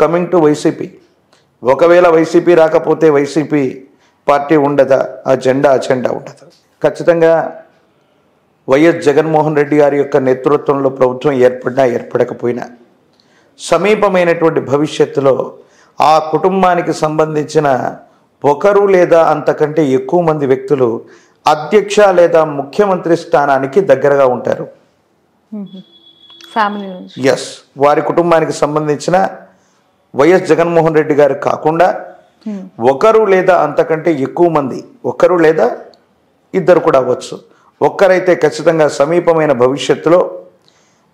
Coming to YCP, ఒకవేళ YCP రాకపోతే YCP party ఉండదా, అజెండా ఉండదు. ఖచ్చితంగా వైఎస్ జగన్మోహన్ రెడ్డి గారి యొక్క నేతృత్వంలో ప్రభుత్వం ఏర్పడినా ఏర్పడకపోయినా సమీపమైనటువంటి భవిష్యత్తులో ఆ కుటుంబానికి సంబంధించిన ఒకరు లేదా అంతకంటే ఎక్కువ మంది వ్యక్తులు అధ్యక్ష లేదా ముఖ్యమంత్రి స్థానానికి దగ్గరగా ఉంటారు. ఎస్, వారి కుటుంబానికి సంబంధించిన వైఎస్ జగన్మోహన్ రెడ్డి గారు కాకుండా ఒకరు లేదా అంతకంటే ఎక్కువ మంది, ఒకరు లేదా ఇద్దరు కూడా అవ్వచ్చు, ఒక్కరైతే ఖచ్చితంగా సమీపమైన భవిష్యత్తులో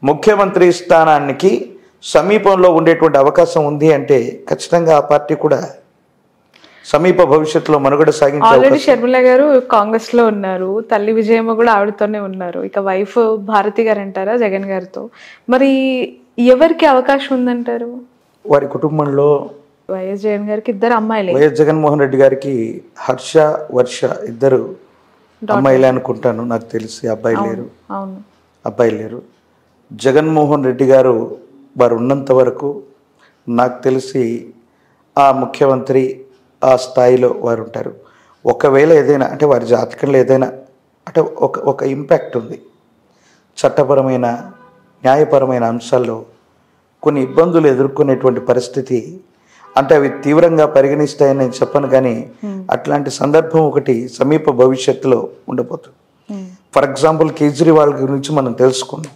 ముఖ్యమంత్రి స్థానానికి సమీపంలో ఉండేటువంటి అవకాశం ఉంది అంటే ఖచ్చితంగా ఆ పార్టీ కూడా సమీప భవిష్యత్తులో మనుగడ సాగించే. ఆల్రెడీ షర్మిల గారు కాంగ్రెస్ లో ఉన్నారు, తల్లి విజయమ్మ కూడా ఆవిడతోనే ఉన్నారు, ఇక వైఫ్ భారతి గారు అంటారా జగన్ గారితో, మరి ఎవరికి అవకాశం ఉందంటారు? వారి కుటుంబంలో వైఎస్ జగన్ గారికి ఇద్దరు అమ్మాయిలే. వైఎస్ జగన్మోహన్ రెడ్డి గారికి హర్ష, వర్ష ఇద్దరు అమ్మాయిలే అనుకుంటాను, నాకు తెలిసి అబ్బాయి లేరు. అవును, అబ్బాయి లేరు. జగన్మోహన్ రెడ్డి గారు వారు ఉన్నంత వరకు నాకు తెలిసి ఆ ముఖ్యమంత్రి ఆ స్థాయిలో వారు ఉంటారు. ఒకవేళ ఏదైనా అంటే వారి జాతకంలో ఏదైనా అంటే ఒక ఇంపాక్ట్ ఉంది, చట్టపరమైన న్యాయపరమైన అంశాల్లో కొన్ని ఇబ్బందులు ఎదుర్కొనేటువంటి పరిస్థితి, అంటే అవి తీవ్రంగా పరిగణిస్తాయని నేను చెప్పను, కానీ అట్లాంటి సందర్భం ఒకటి సమీప భవిష్యత్తులో ఉండబోతుంది. ఫర్ ఎగ్జాంపుల్ కేజ్రీవాల్ గురించి మనం తెలుసుకున్నాం.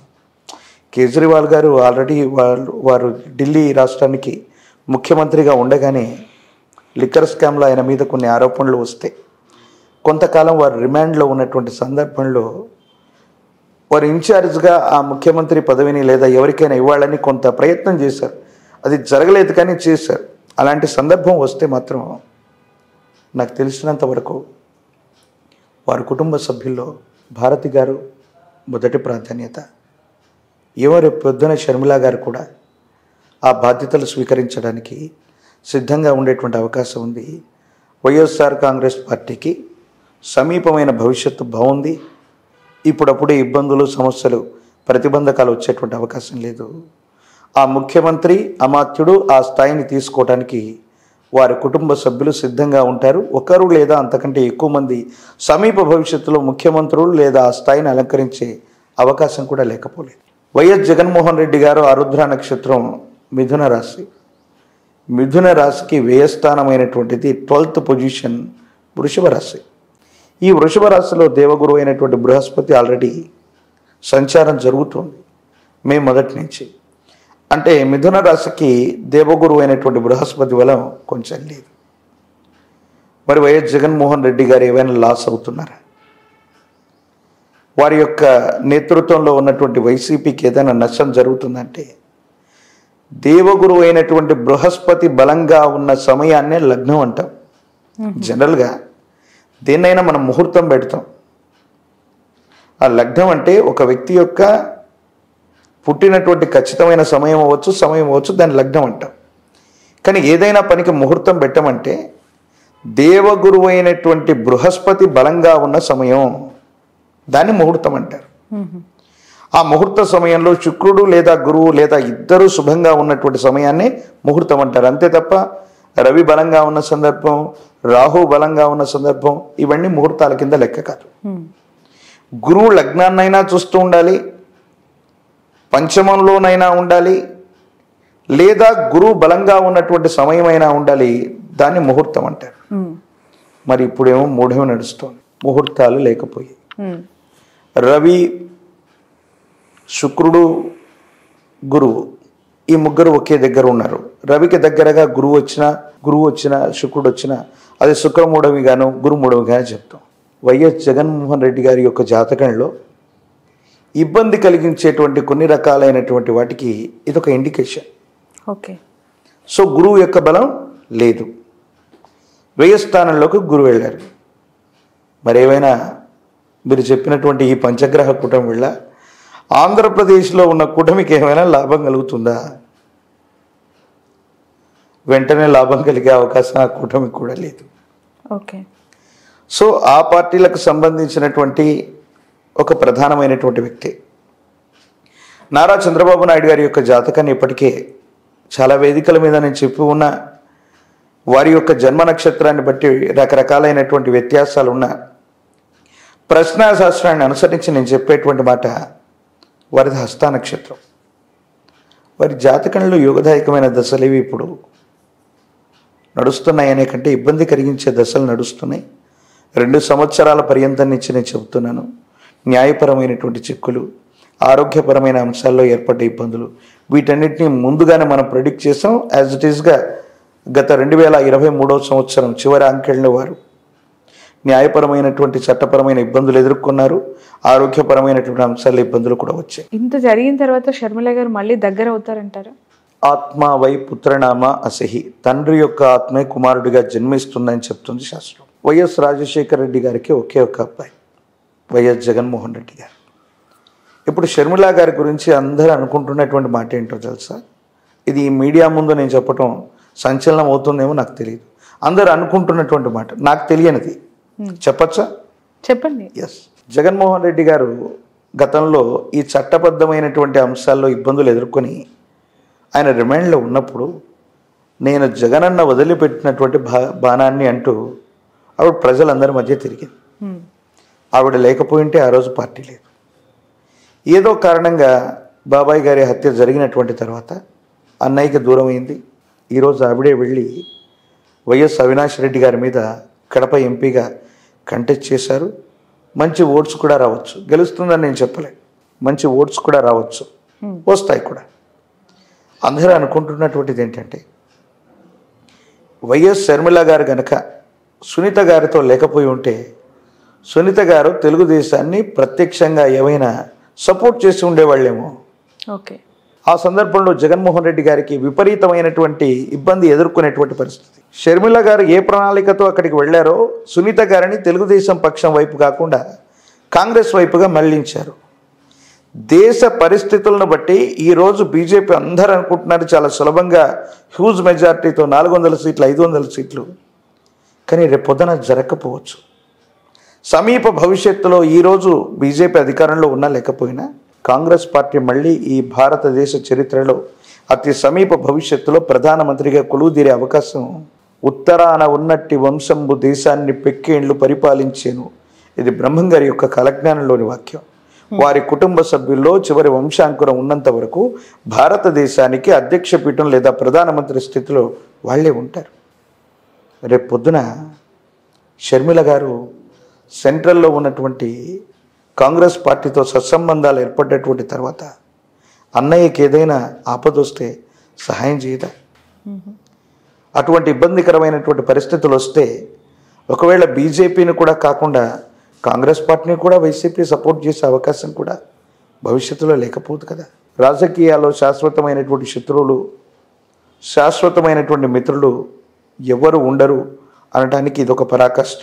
కేజ్రీవాల్ గారు ఆల్రెడీ వారు ఢిల్లీ రాష్ట్రానికి ముఖ్యమంత్రిగా ఉండగానే లిక్కర్ స్కామ్లో ఆయన మీద కొన్ని ఆరోపణలు వస్తే కొంతకాలం వారు రిమాండ్లో ఉన్నటువంటి సందర్భంలో వారు ఇన్ఛార్జ్గా ఆ ముఖ్యమంత్రి పదవిని లేదా ఎవరికైనా ఇవ్వాలని కొంత ప్రయత్నం చేశారు, అది జరగలేదు కానీ చేశారు. అలాంటి సందర్భం వస్తే మాత్రం నాకు తెలిసినంత వరకు వారి కుటుంబ సభ్యుల్లో భారతి గారు మొదటి ప్రాధాన్యత. ఎవరు పొద్దున షర్మిల గారు కూడా ఆ బాధ్యతలు స్వీకరించడానికి సిద్ధంగా ఉండేటువంటి అవకాశం ఉంది. వైఎస్ఆర్ కాంగ్రెస్ పార్టీకి సమీపమైన భవిష్యత్తు బాగుంది. ఇప్పుడప్పుడే ఇబ్బందులు, సమస్యలు, ప్రతిబంధకాలు వచ్చేటువంటి అవకాశం లేదు. ఆ ముఖ్యమంత్రి అమాత్యుడు ఆ స్థాయిని తీసుకోవడానికి వారి కుటుంబ సభ్యులు సిద్ధంగా ఉంటారు. ఒకరు లేదా అంతకంటే ఎక్కువ మంది సమీప భవిష్యత్తులో ముఖ్యమంత్రులు లేదా ఆ స్థాయిని అలంకరించే అవకాశం కూడా లేకపోలేదు. వైఎస్ జగన్మోహన్ రెడ్డి గారు ఆరుద్ర నక్షత్రం మిథున రాశి, మిథున రాశికి వ్యయస్థానమైనటువంటిది 12th పొజిషన్ వృషభ రాశి. ఈ వృషభ రాశిలో దేవగురు అయినటువంటి బృహస్పతి ఆల్రెడీ సంచారం జరుగుతుంది మే మొదటి నుంచి. అంటే మిథున రాశికి దేవగురు అయినటువంటి బృహస్పతి బలం కొంచెం లేదు. మరి వైఎస్ జగన్మోహన్ రెడ్డి గారు ఏమైనా లాస్ అవుతున్నారా? వారి యొక్క నేతృత్వంలో ఉన్నటువంటి వైసీపీకి ఏదైనా నష్టం జరుగుతుందంటే దేవగురు అయినటువంటి బృహస్పతి బలంగా ఉన్న సమయాన్నే లగ్నం అంటాం. జనరల్గా దేన్నైనా మనం ముహూర్తం పెడతాం. ఆ లగ్నం అంటే ఒక వ్యక్తి యొక్క పుట్టినటువంటి ఖచ్చితమైన సమయం అవ్వచ్చు, దాన్ని లగ్నం అంటాం. కానీ ఏదైనా పనికి ముహూర్తం పెట్టమంటే దేవగురు అయినటువంటి బృహస్పతి బలంగా ఉన్న సమయం, దాన్ని ముహూర్తం అంటారు. ఆ ముహూర్త సమయంలో శుక్రుడు లేదా గురువు లేదా ఇద్దరు శుభంగా ఉన్నటువంటి సమయాన్ని ముహూర్తం అంటారు. అంతే తప్ప రవి బలంగా ఉన్న సందర్భం, రాహు బలంగా ఉన్న సందర్భం ఇవన్నీ ముహూర్తాల కింద లెక్క కాదు. గురువు లగ్నాన్నైనా చూస్తూ ఉండాలి, పంచమంలోనైనా ఉండాలి, లేదా గురువు బలంగా ఉన్నటువంటి సమయమైనా ఉండాలి, దాన్ని ముహూర్తం అంటారు. మరి ఇప్పుడేమో మూఢేమో నడుస్తుంది, ముహూర్తాలు లేకపోయి రవి, శుక్రుడు, గురువు ఈ ముగ్గురు ఒకే దగ్గర ఉన్నారు. రవికి దగ్గరగా గురువు వచ్చినా శుక్రుడు వచ్చినా అది శుక్రమూఢవిగాను గురుమూఢవిగాను చెప్తాం. వైఎస్ జగన్మోహన్ రెడ్డి గారి యొక్క జాతకంలో ఇబ్బంది కలిగించేటువంటి కొన్ని రకాలైనటువంటి వాటికి ఇదొక ఇండికేషన్. ఓకే. సో గురువు యొక్క బలం లేదు, వ్యయస్థానంలోకి గురువు వెళ్ళారు. మరేమైనా మీరు చెప్పినటువంటి ఈ పంచగ్రహ కూటమి వల్ల ఆంధ్రప్రదేశ్లో ఉన్న కూటమికి ఏమైనా లాభం కలుగుతుందా? వెంటనే లాభం కలిగే అవకాశం ఆ కూటమికి కూడా లేదు. ఓకే. సో ఆ పార్టీలకు సంబంధించినటువంటి ఒక ప్రధానమైనటువంటి వ్యక్తి నారా చంద్రబాబు నాయుడు గారి యొక్క జాతకాన్ని ఇప్పటికే చాలా వేదికల మీద నేను చెప్పి ఉన్న వారి యొక్క జన్మ నక్షత్రాన్ని బట్టి రకరకాలైనటువంటి వ్యత్యాసాలు ఉన్న ప్రశ్నాశాస్త్రాన్ని అనుసరించి నేను చెప్పేటువంటి మాట వారిది హస్త నక్షత్రం. వారి జాతకంలో యోగదాయకమైన దశలు ఇవి ఇప్పుడు నడుస్తున్నాయి అనే కంటే ఇబ్బంది కలిగించే దశలు నడుస్తున్నాయి. 2 సంవత్సరాల పర్యంతం నుంచి నేను చెబుతున్నాను. న్యాయపరమైనటువంటి చిక్కులు, ఆరోగ్యపరమైన అంశాల్లో ఏర్పడ్డ ఇబ్బందులు, వీటన్నిటిని ముందుగానే మనం ప్రెడిక్ట్ చేసాం. యాజ్ ఇట్ ఈస్గా గత 2023 సంవత్సరం చివరి అంకెళ్ళలో వారు న్యాయపరమైనటువంటి చట్టపరమైన ఇబ్బందులు ఎదుర్కొన్నారు. ఆరోగ్యపరమైనటువంటి అంశాల్లో ఇబ్బందులు కూడా వచ్చాయి. ఇంత జరిగిన తర్వాత షర్మిల గారు మళ్ళీ దగ్గర అవుతారంటారా? ఆత్మ వై పుత్రనామ అసహి, తండ్రి యొక్క ఆత్మే కుమారుడిగా జన్మిస్తుందని చెప్తుంది శాస్త్రం. వైఎస్ రాజశేఖర రెడ్డి గారికి ఒకే ఒక అబ్బాయి వైఎస్ జగన్మోహన్ రెడ్డి గారు. ఇప్పుడు షర్మిల గారి గురించి అందరూ అనుకుంటున్నటువంటి మాట ఏంటో తెలుసా? ఇది మీడియా ముందు నేను చెప్పటం సంచలనం అవుతుందేమో నాకు తెలియదు. అందరూ అనుకుంటున్నటువంటి మాట, నాకు తెలియనిది చెప్పచ్చా? చెప్పండి. ఎస్, జగన్మోహన్ రెడ్డి గారు గతంలో ఈ చట్టబద్ధమైనటువంటి అంశాల్లో ఇబ్బందులు ఎదుర్కొని ఆయన రిమాండ్లో ఉన్నప్పుడు నేను జగనన్న వదిలిపెట్టినటువంటి బాణాన్ని అంటూ ఆవిడ ప్రజలందరి మధ్య తిరిగింది. ఆవిడ లేకపోయింటే ఆ రోజు పార్టీ లేదు. ఏదో కారణంగా బాబాయ్ గారి హత్య జరిగినటువంటి తర్వాత అన్నయ్యకి దూరం అయింది. ఈరోజు ఆవిడే వెళ్ళి వైఎస్ అవినాష్ రెడ్డి గారి మీద కడప ఎంపీగా కంటెస్ట్ చేశారు. మంచి ఓట్స్ కూడా రావచ్చు, గెలుస్తుందని నేను చెప్పలేను, మంచి ఓట్స్ కూడా రావచ్చు, వస్తాయి కూడా. అందరూ అనుకుంటున్నటువంటిది ఏంటంటే వైఎస్ షర్మిల గారు గనక సునీత గారితో లేకపోయి ఉంటే సునీత గారు తెలుగుదేశాన్ని ప్రత్యక్షంగా ఏమైనా సపోర్ట్ చేసి ఉండేవాళ్ళేమో. ఓకే, ఆ సందర్భంలో జగన్మోహన్ రెడ్డి గారికి విపరీతమైనటువంటి ఇబ్బంది ఎదుర్కొనేటువంటి పరిస్థితి. షర్మిల గారు ఏ ప్రణాళికతో అక్కడికి వెళ్ళారో సునీత గారిని తెలుగుదేశం పక్షం వైపు కాకుండా కాంగ్రెస్ వైపుగా మళ్లించారు. దేశ పరిస్థితులను బట్టి ఈరోజు బీజేపీ అందరూ అనుకుంటున్నారు చాలా సులభంగా హ్యూజ్ మెజారిటీతో 400 సీట్లు 500 సీట్లు, కానీ రేపు పొద్దున జరగకపోవచ్చు. సమీప భవిష్యత్తులో ఈరోజు బీజేపీ అధికారంలో ఉన్నా లేకపోయినా కాంగ్రెస్ పార్టీ మళ్ళీ ఈ భారతదేశ చరిత్రలో అతి సమీప భవిష్యత్తులో ప్రధానమంత్రిగా కొలువుదీరే అవకాశం. ఉత్తరాన ఉన్నట్టి వంశంబు దేశాన్ని పెక్కేండ్లు పరిపాలించేను, ఇది బ్రహ్మంగారి యొక్క కాలజ్ఞానంలోని వాక్యం. వారి కుటుంబ సభ్యుల్లో చివరి వంశాంకురం ఉన్నంత వరకు భారతదేశానికి అధ్యక్ష పీఠం లేదా ప్రధానమంత్రి స్థితిలో వాళ్ళే ఉంటారు. రేపు పొద్దున షర్మిల గారు సెంట్రల్లో ఉన్నటువంటి కాంగ్రెస్ పార్టీతో సత్సంబంధాలు ఏర్పడ్డటువంటి తర్వాత అన్నయ్యకి ఏదైనా ఆపదొస్తే సహాయం చేయదా? అటువంటి ఇబ్బందికరమైనటువంటి పరిస్థితులు వస్తే ఒకవేళ బీజేపీని కూడా కాకుండా కాంగ్రెస్ పార్టీని కూడా వైసీపీ సపోర్ట్ చేసే అవకాశం కూడా భవిష్యత్తులో లేకపోదు కదా. రాజకీయాల్లో శాశ్వతమైనటువంటి శత్రువులు, శాశ్వతమైనటువంటి మిత్రులు ఎవరు ఉండరు అనడానికి ఇదొక పరాకాష్ట.